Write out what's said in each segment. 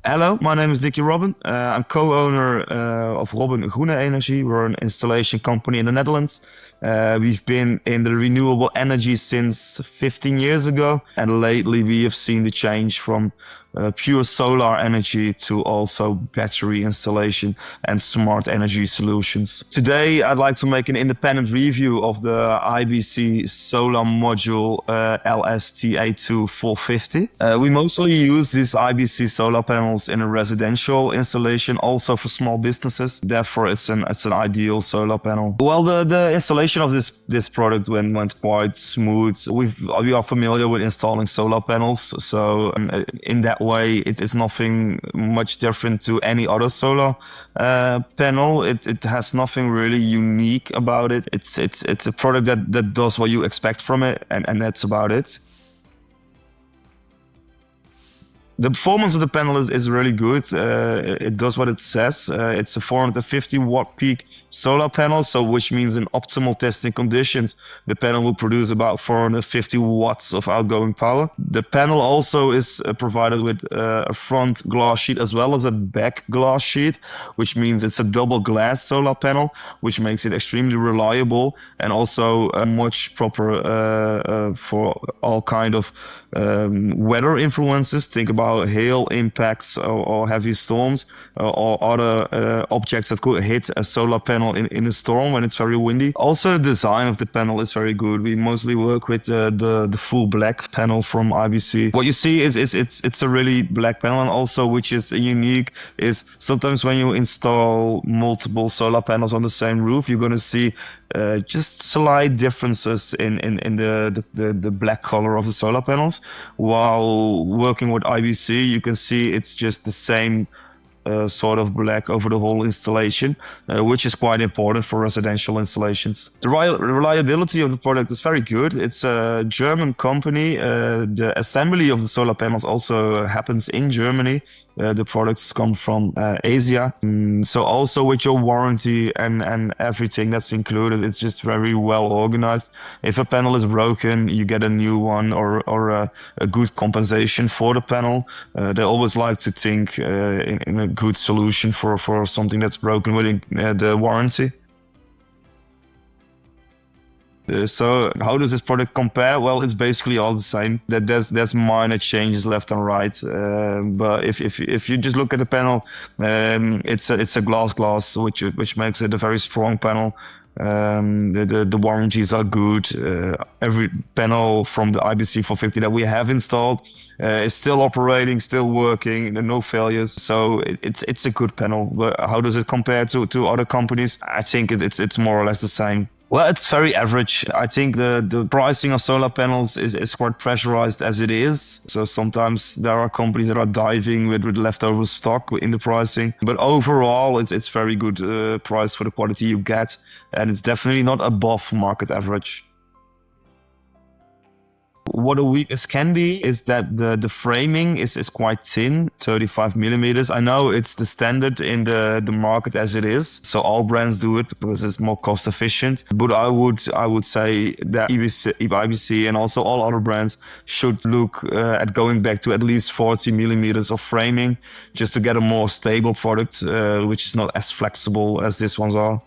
Hello, my name is Nicky Robben. I'm co-owner of Robben Groene Energie. We're an installation company in the Netherlands. We've been in the renewable energy since 15 years ago, and lately we have seen the change from pure solar energy to also battery installation and smart energy solutions. Today, I'd like to make an independent review of the IBC Solar Module LS-TA2 450. We mostly use these IBC solar panels in a residential installation, also for small businesses. Therefore, it's an ideal solar panel. Well, the installation of this product went quite smooth. We are familiar with installing solar panels, so in that way, it is nothing much different to any other solar panel. It has nothing really unique about it. It's a product that does what you expect from it, and that's about it. The performance of the panel is really good. It does what it says. It's a 450 watt peak solar panel, so which means in optimal testing conditions, the panel will produce about 450 watts of outgoing power. The panel also is provided with a front glass sheet as well as a back glass sheet, which means it's a double glass solar panel, which makes it extremely reliable and also much proper for all kind of weather influences. Think about hail impacts or heavy storms or other objects that could hit a solar panel in a storm when it's very windy. Also, the design of the panel is very good. We mostly work with the full black panel from IBC. What you see is it's a really black panel, and also which is unique is sometimes when you install multiple solar panels on the same roof, you're going to see just slight differences in the black color of the solar panels. While working with IBC, you can see it's just the same sort of black over the whole installation, which is quite important for residential installations. The reliability of the product is very good. It's a German company. The assembly of the solar panels also happens in Germany. The products come from Asia. So also with your warranty and everything that's included, it's just very well organized. If a panel is broken, you get a new one or a good compensation for the panel. They always like to think in a good solution for something that's broken within the warranty. So how does this product compare? Well, it's basically all the same. There's minor changes left and right, but if you just look at the panel, it's a glass, which makes it a very strong panel. The warranties are good. Every panel from the IBC 450 that we have installed is still operating, still working, no failures. So it's a good panel. But how does it compare to other companies? I think it's more or less the same. Well, it's very average. I think the pricing of solar panels is quite pressurized as it is. So sometimes there are companies that are diving with leftover stock in the pricing. But overall, it's very good price for the quality you get. And it's definitely not above market average. What a weakness can be is that the framing is quite thin, 35 millimeters. I know it's the standard in the market as it is, so all brands do it because it's more cost efficient. But I would say that IBC and also all other brands should look at going back to at least 40 millimeters of framing just to get a more stable product, which is not as flexible as these ones are.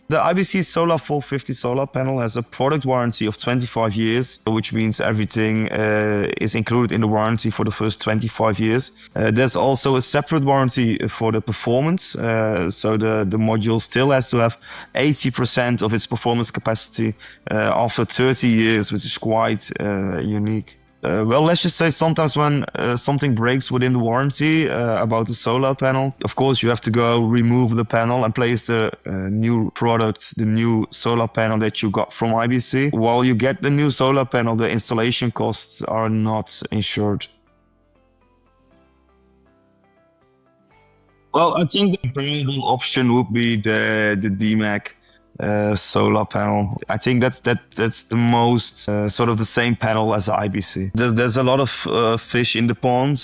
The IBC Solar 450 solar panel has a product warranty of 25 years, which means everything is included in the warranty for the first 25 years. There's also a separate warranty for the performance. So the module still has to have 80% of its performance capacity after 30 years, which is quite unique. Well, let's just say sometimes when something breaks within the warranty about the solar panel, of course you have to go remove the panel and place the new product, the new solar panel that you got from IBC. While you get the new solar panel, the installation costs are not insured. Well, I think the comparable option would be the DMAC. solar panel. I think that's the most sort of the same panel as the IBC. There's a lot of fish in the pond,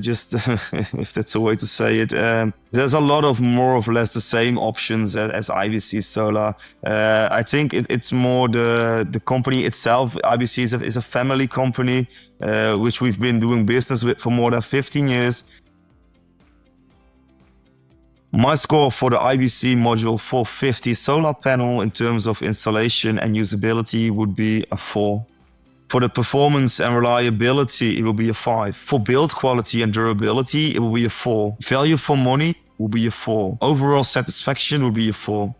just if that's a way to say it. There's a lot of more or less the same options as IBC Solar. I think it's more the company itself. IBC is a family company, which we've been doing business with for more than 15 years. My score for the IBC Module 450 solar panel in terms of installation and usability would be a 4. For the performance and reliability, it will be a 5. For build quality and durability, it will be a 4. Value for money will be a 4. Overall satisfaction will be a 4.